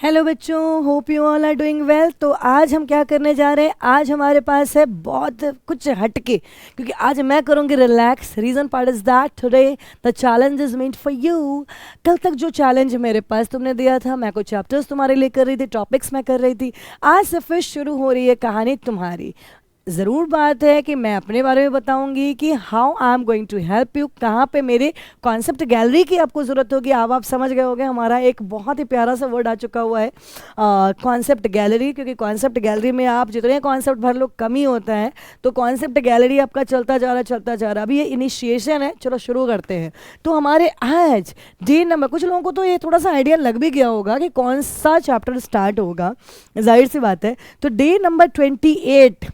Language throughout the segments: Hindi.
हेलो बच्चों, hope you all are doing well. तो आज हम क्या करने जा रहे हैं, आज हमारे पास है बहुत कुछ हटके, क्योंकि आज मैं करूँगी relax. Reason part is that today the challenge is meant for you. कल तक जो चैलेंज मेरे पास तुमने दिया था, मैं कुछ चैप्टर्स तुम्हारे लिए कर रही थी, टॉपिक्स मैं कर रही थी। आज से फिर शुरू हो रही है कहानी तुम्हारी। ज़रूर बात है कि मैं अपने बारे में बताऊंगी कि how I am going to help you, कहाँ पे मेरे कॉन्सेप्ट गैलरी की आपको ज़रूरत होगी। अब आप समझ गए होंगे, हमारा एक बहुत ही प्यारा सा वर्ड आ चुका हुआ है कॉन्सेप्ट गैलरी, क्योंकि कॉन्सेप्ट गैलरी में आप जितने कॉन्सेप्ट भर लो कम ही होता है। तो कॉन्सेप्ट गैलरी आपका चलता जा रहा चलता जा रहा। अभी ये इनिशिएशन है, चलो शुरू करते हैं। तो हमारे आज डे नंबर, कुछ लोगों को तो ये थोड़ा सा आइडिया लग भी गया होगा कि कौन सा चैप्टर स्टार्ट होगा, जाहिर सी बात है। तो डे नंबर 28,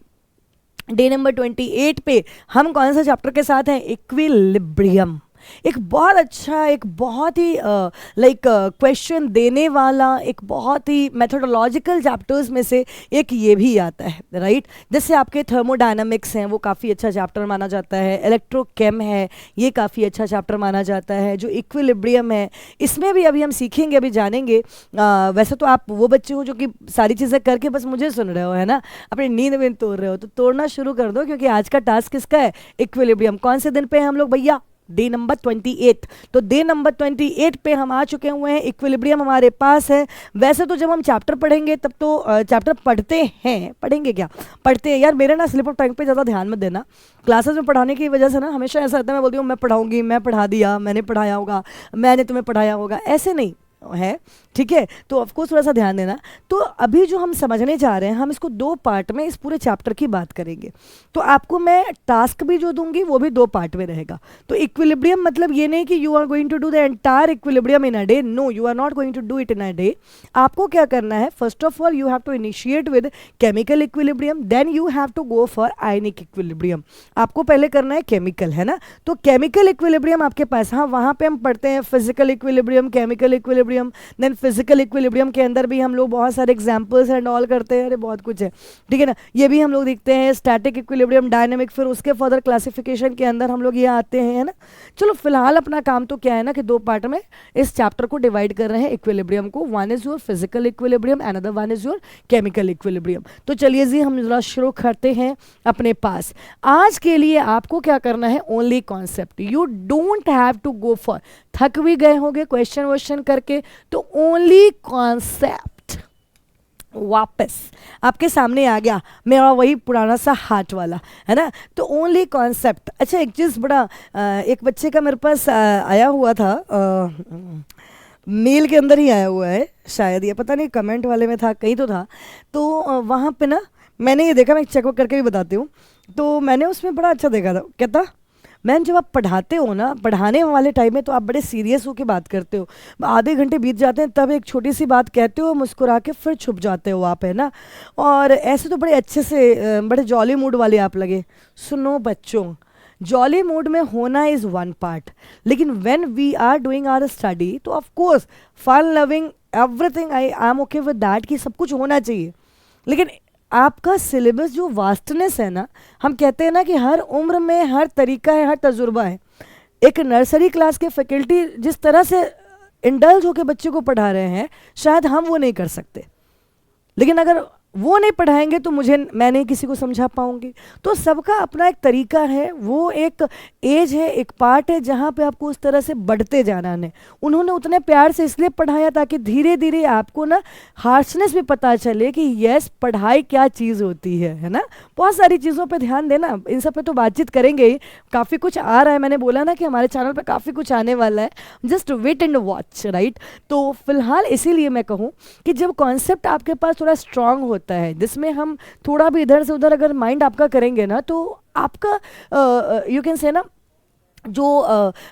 डे नंबर 28 पे हम कौन सा चैप्टर के साथ हैं? इक्विलिब्रियम। एक बहुत अच्छा, एक बहुत ही क्वेश्चन देने वाला, एक बहुत ही मेथोडोलॉजिकल चैप्टर्स में से एक ये भी आता है, राइट। जैसे आपके थर्मोडायनामिक्स हैं, वो काफ़ी अच्छा चैप्टर माना जाता है। इलेक्ट्रोकेम है, ये काफ़ी अच्छा चैप्टर माना जाता है। जो इक्विलिब्रियम है, इसमें भी अभी हम सीखेंगे, अभी जानेंगे। वैसे तो आप वो बच्चे हो जो कि सारी चीज़ें करके बस मुझे सुन रहे हो, है ना, अपनी नींद में तोड़ रहे हो, तो तोड़ना शुरू कर दो, क्योंकि आज का टास्क किसका है? इक्विलिब्रियम। कौन से दिन पे हैं हम लोग भैया? Day number 28। तो डे नंबर 28 पे हम आ चुके हुए हैं। इक्विलिब्रियम हमारे पास है। वैसे तो जब हम चैप्टर पढ़ेंगे तब तो चैप्टर पढ़ते हैं, पढ़ेंगे क्या, पढ़ते हैं यार। मेरे ना स्लिप ऑफ टंग पे ज़्यादा ध्यान मत देना। क्लासेस में पढ़ाने की वजह से ना हमेशा ऐसा होता है, मैं बोलती हूँ मैं पढ़ाऊंगी, मैं पढ़ा दिया, मैंने पढ़ाया होगा, मैंने तुम्हें पढ़ाया होगा, ऐसे नहीं है, ठीक है। तो ऑफकोर्स थोड़ा सा ध्यान देना। तो अभी जो हम समझने जा रहे हैं, हम इसको दो पार्ट में इस पूरे चैप्टर की बात करेंगे। तो आपको मैं टास्क भी जो दूंगी वो भी दो पार्ट में रहेगा। तो इक्विलिब्रियम मतलब ये नहीं कि you are going to do the entire equilibrium in a day. No, you are not going to do it in a day. आपको क्या करना है, first of all you have to initiate with chemical equilibrium, then you have to go for ionic equilibrium. आपको पहले करना है केमिकल, है ना। तो केमिकल इक्विलिब्रियम आपके पास, हाँ, वहाँ पे हम पढ़ते हैं physical equilibrium, chemical equilibrium, then physical equilibrium के अंदर भी हम लोग बहुत सारे एग्जांपल्स एंड ऑल करते हैं। अरे बहुत कुछ है, ठीक है ना। ये भी हम लोग देखते हैं, स्टैटिक इक्विलिब्रियम, डायनेमिक, फिर उसके फर्दर क्लासिफिकेशन के अंदर हम लोग ये आते हैं, है ना। चलो फिलहाल अपना काम तो क्या है ना कि दो पार्ट में इस चैप्टर को डिवाइड कर रहे हैं इक्विलिब्रियम को। One is your physical equilibrium, another one is your chemical equilibrium. तो चलिए जी, हम जरा शुरू करते हैं अपने पास। आज के लिए आपको क्या करना है, only concept, you don't have to go for, थक भी गए होंगे क्वेश्चन वोश्चन करके, तो ओनली कॉन्सेप्ट वापस आपके सामने आ गया, मेरा वही पुराना सा हार्ट वाला, है ना। तो ओनली कॉन्सेप्ट। अच्छा, एक चीज़ बड़ा एक बच्चे का मेरे पास आया हुआ था, मेल के अंदर ही आया हुआ है शायद, ये पता नहीं कमेंट वाले में था, कहीं तो था। तो वहाँ पे ना मैंने ये देखा, मैं चेकअप करके भी बताती हूँ। तो मैंने उसमें बड़ा अच्छा देखा था, कहता मैम जब आप पढ़ाते हो ना, पढ़ाने वाले टाइम में तो आप बड़े सीरियस होकर बात करते हो, आधे घंटे बीत जाते हैं, तब एक छोटी सी बात कहते हो, मुस्कुरा के फिर छुप जाते हो आप, है ना। और ऐसे तो बड़े अच्छे से बड़े जॉली मूड वाले आप लगे। सुनो बच्चों, जॉली मूड में होना इज़ वन पार्ट, लेकिन when we are doing our study तो of course fun loving everything, I am okay with that कि सब कुछ होना चाहिए। लेकिन आपका सिलेबस जो वास्टनेस है ना, हम कहते हैं ना कि हर उम्र में हर तरीका है, हर तजुर्बा है। एक नर्सरी क्लास के फैकल्टी जिस तरह से इंडल्ज होकर बच्चे को पढ़ा रहे हैं, शायद हम वो नहीं कर सकते। लेकिन अगर वो नहीं पढ़ाएंगे तो मैं नहीं किसी को समझा पाऊंगी। तो सबका अपना एक तरीका है, वो एक एज है, एक पार्ट है जहाँ पे आपको उस तरह से बढ़ते जाना है। उन्होंने उतने प्यार से इसलिए पढ़ाया ताकि धीरे धीरे आपको ना हार्शनेस भी पता चले कि यस, पढ़ाई क्या चीज़ होती है ना। बहुत सारी चीज़ों पे ध्यान देना, इन सब पे तो बातचीत करेंगे ही। काफ़ी कुछ आ रहा है, मैंने बोला ना कि हमारे चैनल पर काफ़ी कुछ आने वाला है, just wait and watch, right. तो फिलहाल इसीलिए मैं कहूँ कि जब कॉन्सेप्ट आपके पास थोड़ा स्ट्रांग होता है, जिसमें हम थोड़ा भी इधर से उधर अगर माइंड आपका करेंगे ना, तो आपका यू कैन से ना जो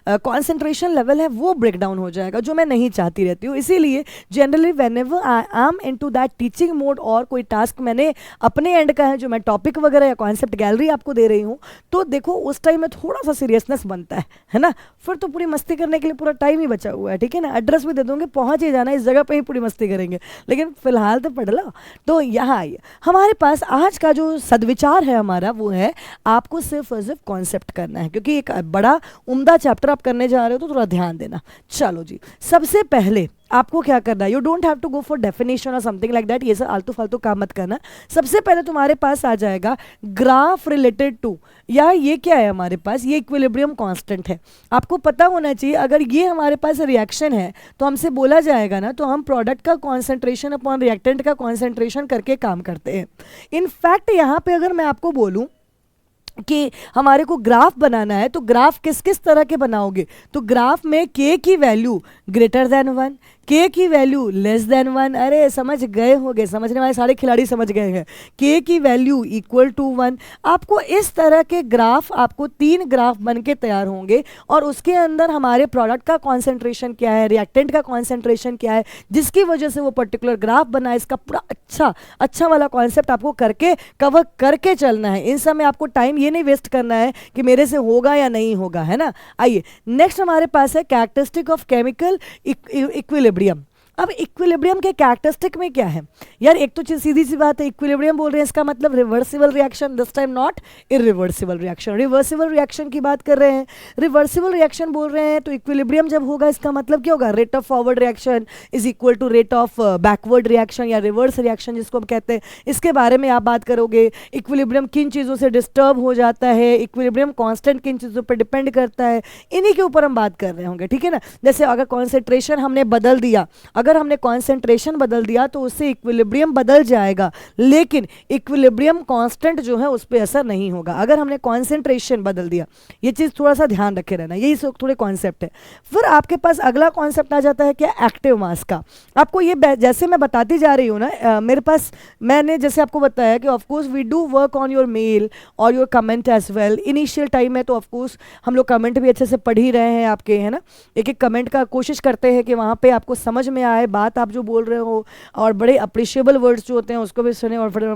कंसंट्रेशन लेवल है वो ब्रेक डाउन हो जाएगा, जो मैं नहीं चाहती रहती हूँ। इसीलिए generally whenever I am into that teaching mode और कोई टास्क मैंने अपने एंड का है, जो मैं टॉपिक वगैरह या कॉन्सेप्ट गैलरी आपको दे रही हूँ, तो देखो उस टाइम में थोड़ा सा सीरियसनेस बनता है ना। फिर तो पूरी मस्ती करने के लिए पूरा टाइम ही बचा हुआ है, ठीक है ना। एड्रेस भी दे दूँगे, पहुँच ही जाना, इस जगह पर ही पूरी मस्ती करेंगे, लेकिन फिलहाल तो पढ़ लो। तो यहाँ आइए, हमारे पास आज का जो सदविचार है हमारा, वो है आपको सिर्फ और सिर्फ कॉन्सेप्ट करना है, क्योंकि एक बड़ा बड़ा उम्दा चैप्टर आप करने जा रहे हो तो थोड़ा ध्यान देना। चलो जी, सबसे पहले आपको क्या करना है, you don't have to go for definition और समथिंग लाइक दैट, ये सब आलतू फालतू काम मत करना। सबसे पहले तुम्हारे पास आ जाएगा ग्राफ रिलेटेड टू, या ये क्या है हमारे पास, ये इक्विलिब्रियम कांस्टेंट है। आपको पता होना चाहिए अगर ये हमारे पास रिएक्शन है तो हमसे बोला जाएगा ना, तो हम प्रोडक्ट का कॉन्सेंट्रेशन अपॉन रिएक्टेंट का कॉन्सेंट्रेशन करके काम करते हैं। इनफैक्ट यहाँ पे अगर मैं आपको बोलूँ कि हमारे को ग्राफ बनाना है तो ग्राफ किस किस तरह के बनाओगे, तो ग्राफ में के की वैल्यू ग्रेटर देन 1, के की वैल्यू लेस देन 1, अरे समझ गए होंगे, समझने वाले सारे खिलाड़ी समझ गए हैं, के की वैल्यू इक्वल टू 1। आपको इस तरह के ग्राफ, आपको 3 ग्राफ बन के तैयार होंगे और उसके अंदर हमारे प्रोडक्ट का कॉन्सेंट्रेशन क्या है, रिएक्टेंट का कॉन्सेंट्रेशन क्या है, जिसकी वजह से वो पर्टिकुलर ग्राफ बना है। इसका पूरा अच्छा वाला कॉन्सेप्ट आपको करके कवर करके चलना है। इन सब में आपको टाइम ये नहीं वेस्ट करना है कि मेरे से होगा या नहीं होगा, है ना। आइए नेक्स्ट हमारे पास है कैरेक्टरिस्टिक ऑफ केमिकल इक्विलिब्रियम। अब इक्विलिब्रियम के कैरेक्टरिस्टिक में क्या है यार, एक तो चीज सीधी सी बात है, इक्विलिब्रियम बोल रहे हैं इसका मतलब reversible reaction, this time not irreversible reaction. Reversible reaction की बात कर रहे हैं, रिवर्सिबल रिएक्शन बोल रहे हैं तो इक्विलिब्रियम जब होगा इसका मतलब क्या होगा, rate of forward reaction is equal to rate of backward reaction या रिवर्स रिएक्शन जिसको हम कहते हैं। इसके बारे में आप बात करोगे, इक्विलिब्रियम किन चीज़ों से डिस्टर्ब हो जाता है, इक्विलिब्रियम कांस्टेंट किन चीज़ों पर डिपेंड करता है, इन्हीं के ऊपर हम बात कर रहे होंगे, ठीक है ना। जैसे अगर कॉन्सेंट्रेशन हमने बदल दिया, अगर हमने कॉन्सेंट्रेशन बदल दिया तो उससे इक्विलिब्रियम बदल जाएगा, लेकिन इक्विलिब्रियम कांस्टेंट जो है उस पर असर नहीं होगा अगर हमने कॉन्सेंट्रेशन बदल दिया। ये चीज़ थोड़ा सा ध्यान रखे रहना, यही थोड़े कॉन्सेप्ट है। फिर आपके पास अगला कॉन्सेप्ट आ जाता है क्या, एक्टिव मास का। आपको ये जैसे मैं बताती जा रही हूँ ना, मेरे पास मैंने जैसे आपको बताया कि of course we do work on your mail और your comment as well. Initial time में तो ऑफकोर्स हम लोग कमेंट भी अच्छे से पढ़ ही रहे हैं आपके, है ना। एक एक कमेंट का कोशिश करते हैं कि वहाँ पे आपको समझ में आए बात आप जो बोल रहे हो, और बड़े अप्रिशिएबल वर्ड्स जो होते हैं उसको भी सुने और फिर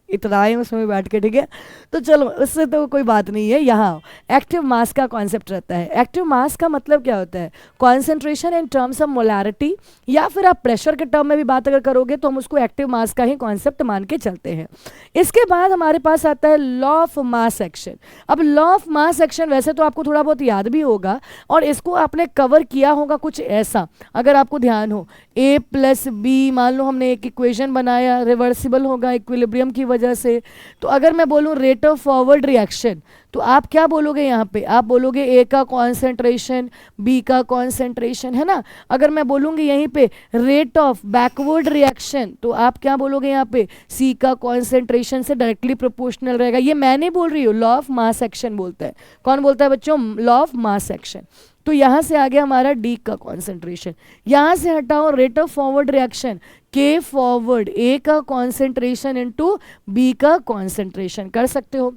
इतराएं उसमें बैठ के, ठीक है। तो चलो उससे तो कोई बात नहीं है। यहाँ एक्टिव मास का कॉन्सेप्ट रहता है। एक्टिव मास का मतलब क्या होता है, concentration in terms of molarity, या फिर आप प्रेशर के टर्म में भी बात अगर करोगे तो हम उसको एक्टिव मास का ही कॉन्सेप्ट मान के चलते हैं। इसके बाद हमारे पास आता है लॉ ऑफ मास एक्शन। अब लॉ ऑफ मास एक्शन वैसे तो आपको थोड़ा बहुत याद भी होगा और इसको आपने कवर किया होगा कुछ ऐसा, अगर आपको ध्यान हो, ए प्लस बी, मान लो हमने एक इक्वेशन बनाया, रिवर्सिबल होगा इक्विलिब्रियम की वजह से। तो अगर मैं बोलूँ रेट ऑफ फॉरवर्ड रिएक्शन, तो आप क्या बोलोगे यहाँ पे, आप बोलोगे ए का कॉन्सेंट्रेशन बी का कॉन्सेंट्रेशन, है ना। अगर मैं बोलूँगी यहीं पे रेट ऑफ बैकवर्ड रिएक्शन, तो आप क्या बोलोगे यहाँ पे, सी का कॉन्सेंट्रेशन से डायरेक्टली प्रोपोर्शनल रहेगा। ये मैं नहीं बोल रही हूँ, लॉ ऑफ मास एक्शन बोलता है। कौन बोलता है बच्चों, लॉ ऑफ मास एक्शन। तो यहाँ से आ गया हमारा डी का कॉन्सेंट्रेशन, यहाँ से हटाओ रेट ऑफ फॉरवर्ड रिएक्शन, के फॉरवर्ड ए का कॉन्सेंट्रेशन इनटू बी का कॉन्सेंट्रेशन कर सकते हो।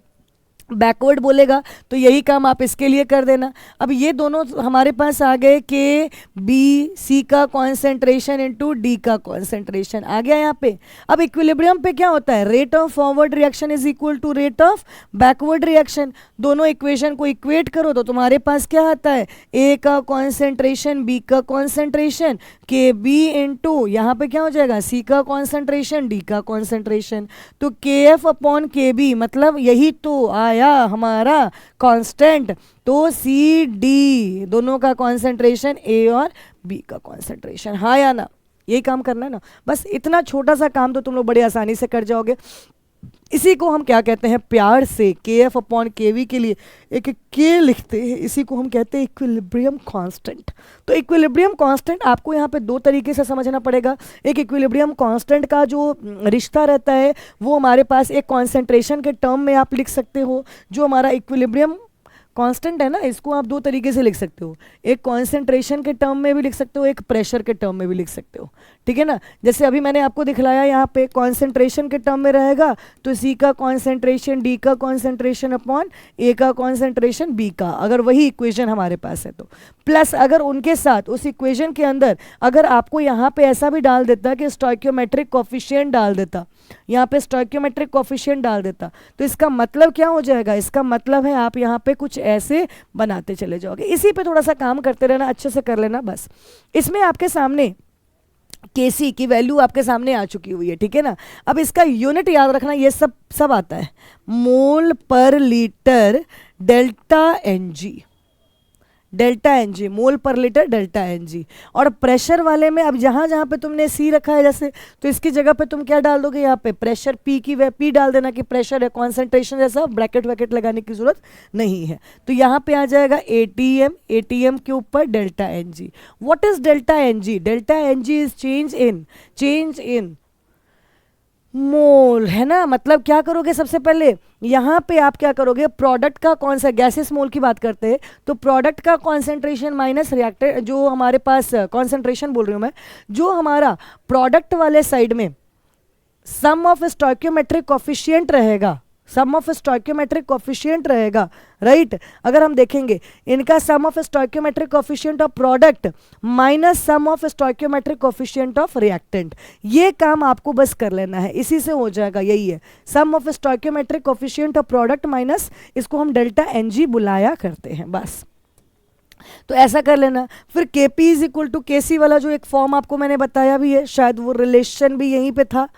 बैकवर्ड बोलेगा तो यही काम आप इसके लिए कर देना। अब ये दोनों हमारे पास आ गए के बी सी का कॉन्सेंट्रेशन इनटू डी का कॉन्सेंट्रेशन आ गया यहाँ पे। अब इक्विलिब्रियम पे क्या होता है, rate of forward reaction is equal to rate of backward reaction. दोनों इक्वेशन को इक्वेट करो तो तुम्हारे पास क्या आता है, ए का कॉन्सेंट्रेशन बी का कॉन्सेंट्रेशन के बी इंटू यहाँ पे क्या हो जाएगा, सी का कॉन्सेंट्रेशन डी का कॉन्सेंट्रेशन। तो के एफ अपॉन के बी, मतलब यही तो आया हमारा कांस्टेंट। तो सी डी दोनों का कॉन्सेंट्रेशन ए और बी का कॉन्सेंट्रेशन, हाँ या ना, यही काम करना है ना। बस इतना छोटा सा काम तो तुम लोग बड़ी आसानी से कर जाओगे। इसी को हम क्या कहते हैं, प्यार से के एफ अपॉन के वी के लिए एक के लिखते हैं, इसी को हम कहते हैं इक्विलिब्रियम कांस्टेंट। तो इक्विलिब्रियम कांस्टेंट आपको यहाँ पे दो तरीके से समझना पड़ेगा। एक इक्विलिब्रियम कांस्टेंट का जो रिश्ता रहता है वो हमारे पास एक कॉन्सेंट्रेशन के टर्म में आप लिख सकते हो। जो हमारा इक्विलिब्रियम कांस्टेंट है ना, इसको आप दो तरीके से लिख सकते हो, एक कॉन्सेंट्रेशन के टर्म में भी लिख सकते हो, एक प्रेशर के टर्म में भी लिख सकते हो, ठीक है ना। जैसे अभी मैंने आपको दिखलाया यहाँ पे कॉन्सेंट्रेशन के टर्म में रहेगा तो सी का कॉन्सेंट्रेशन डी का कॉन्सेंट्रेशन अपॉन ए का कॉन्सेंट्रेशन बी का, अगर वही इक्वेशन हमारे पास है तो। प्लस अगर उनके साथ उस इक्वेशन के अंदर अगर आपको यहाँ पे ऐसा भी डाल देता कि स्टोइकियोमेट्रिक कोफिशिएंट डाल देता, यहाँ पे स्टोइकियोमेट्रिक कोफिशिएंट डाल देता, तो इसका मतलब क्या हो जाएगा, इसका मतलब है आप यहाँ पे कुछ ऐसे बनाते चले जाओगे। इसी पे थोड़ा सा काम करते रहना, अच्छे से कर लेना बस। इसमें आपके सामने Kc की वैल्यू आपके सामने आ चुकी हुई है, ठीक है ना। अब इसका यूनिट याद रखना, ये सब आता है, mole per litre delta Ng, delta N G, mole per litre delta N G. और प्रेशर वाले में अब जहाँ जहाँ पे तुमने सी रखा है जैसे, तो इसकी जगह पे तुम क्या डाल दोगे, यहाँ पे प्रेशर पी की पी डाल देना कि प्रेशर है, कॉन्सेंट्रेशन जैसा ब्रैकेट वैकेट लगाने की जरूरत नहीं है। तो यहाँ पे आ जाएगा एटीएम, एटीएम के ऊपर delta N G. What is delta N G? Delta N G is change in mole, है ना। मतलब क्या करोगे, सबसे पहले यहाँ पे आप क्या करोगे, प्रोडक्ट का कौन सा, गैसेस मोल की बात करते हैं तो प्रोडक्ट का कॉन्सेंट्रेशन माइनस रिएक्टर, जो हमारे पास कॉन्सेंट्रेशन बोल रही हूँ मैं, जो हमारा प्रोडक्ट वाले साइड में सम ऑफ स्टोइकियोमेट्रिक कोफिशिएंट रहेगा, सम ऑफ स्टोइकियोमेट्रिक कोफिशिएंट रहेगा, राइट। अगर हम देखेंगे इनका sum of stoichiometric coefficient of product minus sum of stoichiometric coefficient of reactant, ये काम आपको बस कर लेना है, इसी से हो जाएगा। यही है sum of stoichiometric coefficient of product minus, इसको हम डेल्टा एन जी बुलाया करते हैं, बस। तो ऐसा कर लेना। फिर Kp is equal to Kc वाला जो एक फॉर्म आपको मैंने बताया भी है, शायद वो रिलेशन भी यहीं पे था।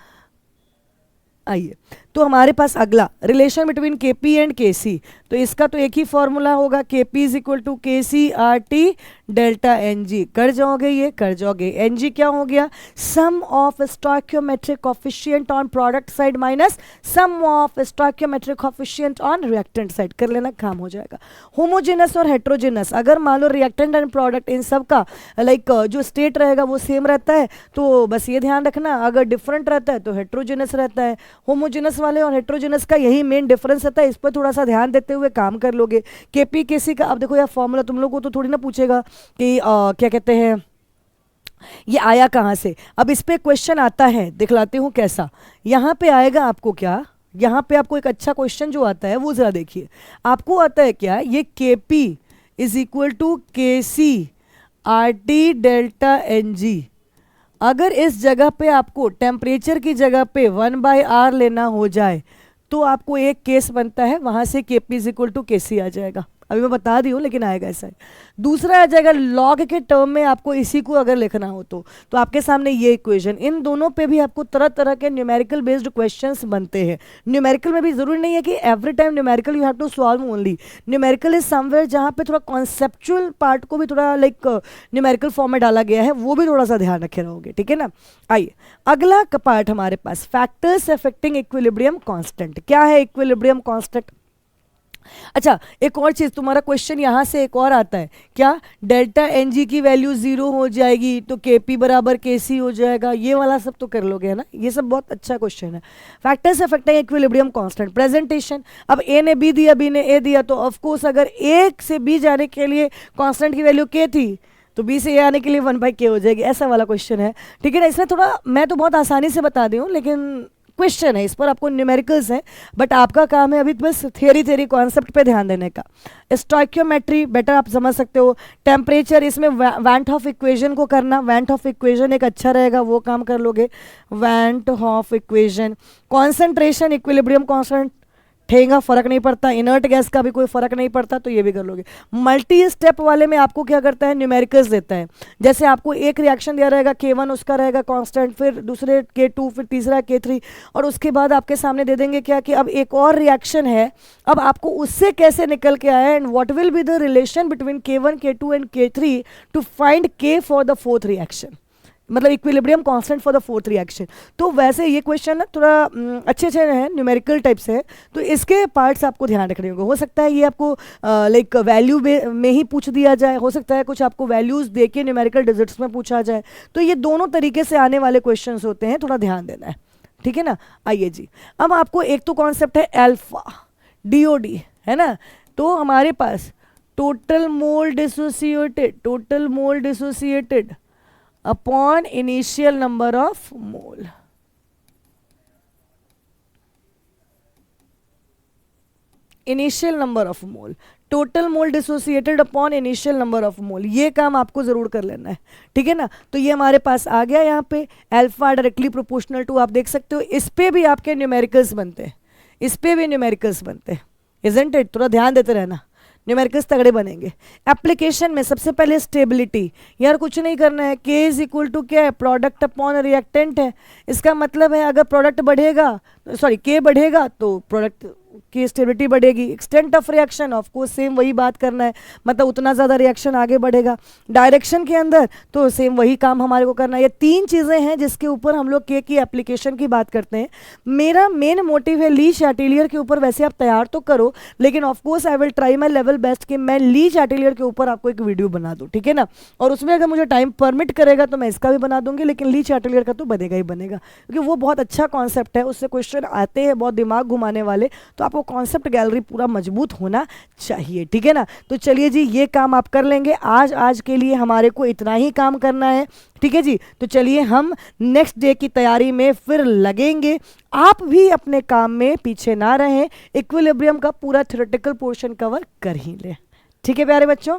आइए, तो हमारे पास अगला relation between Kp and Kc, तो इसका तो एक ही फॉर्मूला होगा, Kp is equal to Kc R T delta N g. कर जाओगे, ये कर जाओगे, एन जी क्या हो गया, sum of stoichiometric coefficient on product side minus sum of stoichiometric coefficient on reactant side. कर लेना, काम हो जाएगा। होमोजेनस और हेट्रोजेनस, अगर मान लो रिएक्टेंट एंड प्रोडक्ट इन सब का लाइक जो स्टेट रहेगा वो सेम रहता है, तो बस ये ध्यान रखना, अगर डिफरेंट रहता है तो हेट्रोजेनस रहता है। होमोजेनस वाले और हेट्रोजेनस का यही मेन डिफरेंस रहता है, इस पर थोड़ा सा ध्यान देते हुए काम कर लोगे। Kp Kc का अब देखो यार फॉर्मूला तुम लोग को तो थोड़ी ना पूछेगा कि क्या कहते हैं ये आया कहाँ से। अब इस पे क्वेश्चन आता है, दिखलाती हूँ कैसा। यहाँ पे आएगा आपको क्या, यहाँ पे आपको एक अच्छा क्वेश्चन जो आता है वो जरा देखिए। आपको आता है क्या, ये Kp is equal to Kc R T delta N g. अगर इस जगह पे आपको टेम्परेचर की जगह पे 1/r लेना हो जाए तो आपको एक केस बनता है, वहां से Kp is equal to Kc आ जाएगा। अभी मैं बता दी हूँ लेकिन आएगा ऐसा है। दूसरा आ जाएगा लॉग के टर्म में, आपको इसी को अगर लिखना हो तो आपके सामने ये इक्वेशन, इन दोनों पे भी आपको तरह तरह के न्यूमेरिकल बेस्ड क्वेश्चंस बनते हैं। न्यूमेरिकल में भी जरूरी नहीं है कि every time numerical you have to solve only, numerical is somewhere जहाँ पे थोड़ा कॉन्सेप्चुअल पार्ट को भी थोड़ा लाइक न्यूमेरिकल फॉर्म में डाला गया है, वो भी थोड़ा सा ध्यान रखे रहोगे, ठीक है ना। आइए अगला पार्ट हमारे पास, फैक्टर्स अफेक्टिंग इक्विलिब्रियम कांस्टेंट। क्या है इक्विलिब्रियम कांस्टेंट? अच्छा, एक और चीज, तुम्हारा क्वेश्चन यहां से एक और आता है, क्या डेल्टा एन जी की वैल्यू 0 हो जाएगी तो Kp बराबर Kc हो जाएगा, ये वाला सब तो कर लोगे है ना, ये सब बहुत अच्छा क्वेश्चन है। Factors affecting equilibrium constant, presentation. अब ए ने बी दिया, बी ने ए दिया, तो ऑफकोर्स अगर ए से बी जाने के लिए कांस्टेंट की वैल्यू K थी तो बी से ए आने के लिए 1/K हो जाएगी, ऐसा वाला क्वेश्चन है, ठीक है ना। इसमें थोड़ा मैं तो बहुत आसानी से बता दी हूँ, लेकिन क्वेश्चन है, इस पर आपको न्यूमेरिकल्स हैं, बट आपका काम है अभी बस थियरी कॉन्सेप्ट पे ध्यान देने का। स्टोइकियोमेट्री बेटर आप समझ सकते हो। टेम्परेचर, इसमें वैंट हॉफ इक्वेशन को करना, वैंट हॉफ इक्वेशन एक अच्छा रहेगा, वो काम कर लोगे, van't Hoff equation. Concentration, equilibrium constant, ठेंगा फर्क नहीं पड़ता, इनर्ट गैस का भी कोई फर्क नहीं पड़ता, तो ये भी कर लोगे। मल्टी स्टेप वाले में आपको क्या करता है, न्यूमेरिकल्स देता है। जैसे आपको एक रिएक्शन दिया रहेगा K1, उसका रहेगा कांस्टेंट, फिर दूसरे K2, फिर तीसरा K3, और उसके बाद आपके सामने दे देंगे क्या कि अब एक और रिएक्शन है, अब आपको उससे कैसे निकल के आया and what will be the relation between K1, K2 and K3 to find K for the fourth reaction, मतलब equilibrium constant for the fourth reaction. तो वैसे ये क्वेश्चन ना थोड़ा अच्छे अच्छे हैं, न्यूमेरिकल टाइप से है, तो इसके पार्ट्स आपको ध्यान रखने होंगे। हो सकता है ये आपको लाइक वैल्यू में ही पूछ दिया जाए, हो सकता है कुछ आपको वैल्यूज दे के न्यूमेरिकल डिजिट्स में पूछा जाए, तो ये दोनों तरीके से आने वाले क्वेश्चन होते हैं, थोड़ा ध्यान देना है, ठीक है ना। आइए जी, अब आपको एक तो कॉन्सेप्ट है अल्फा DOD, है ना। तो हमारे पास total mole dissociated upon initial number of mole. Initial number of mole, total mole dissociated upon initial number of mole, ये काम आपको जरूर कर लेना है, ठीक है ना। तो ये हमारे पास आ गया यहाँ पे, अल्फा डायरेक्टली प्रोपोर्शनल टू, आप देख सकते हो इस पे भी आपके न्यूमेरिकल्स बनते हैं, इस पे भी न्यूमेरिकल्स बनते हैं, इजंट इट। थोड़ा ध्यान देते रहना, न्यूमेरिकल्स तगड़े बनेंगे। एप्लीकेशन में सबसे पहले स्टेबिलिटी, यार कुछ नहीं करना है, K इज इक्वल टू क्या है, प्रोडक्ट अपॉन रिएक्टेंट है। इसका मतलब है अगर प्रोडक्ट बढ़ेगा, सॉरी K बढ़ेगा तो प्रोडक्ट आपकी स्टेबिलिटी बढ़ेगी। Extent of reaction of course same वही बात करना है, मतलब उतना ज़्यादा रिएक्शन आगे बढ़ेगा। डायरेक्शन के अंदर तो सेम वही काम हमारे को करना है। ये 3 चीज़ें हैं जिसके ऊपर हम लोग के की एप्लीकेशन की बात करते हैं। मेरा मेन मोटिव है ली चैटेलियर के ऊपर, वैसे आप तैयार तो करो, लेकिन of course I will try my level best कि मैं ली चैटेलियर के ऊपर आपको एक वीडियो बना दूँ, ठीक है ना। और उसमें अगर मुझे टाइम परमिट करेगा तो मैं इसका भी बना दूंगी, लेकिन ली चैटेलियर का तो बनेगा ही बनेगा, क्योंकि वो बहुत अच्छा कॉन्सेप्ट है, उससे क्वेश्चन आते हैं बहुत दिमाग घुमाने वाले, तो आपको कॉन्सेप्ट गैलरी पूरा मजबूत होना चाहिए, ठीक है ना। तो चलिए जी, ये काम आप कर लेंगे। आज के लिए हमारे को इतना ही काम करना है, ठीक है जी। तो चलिए हम नेक्स्ट डे की तैयारी में फिर लगेंगे। आप भी अपने काम में पीछे ना रहें, इक्विलिब्रियम का पूरा थ्योरेटिकल पोर्शन कवर कर ही लें, ठीक है प्यारे बच्चों।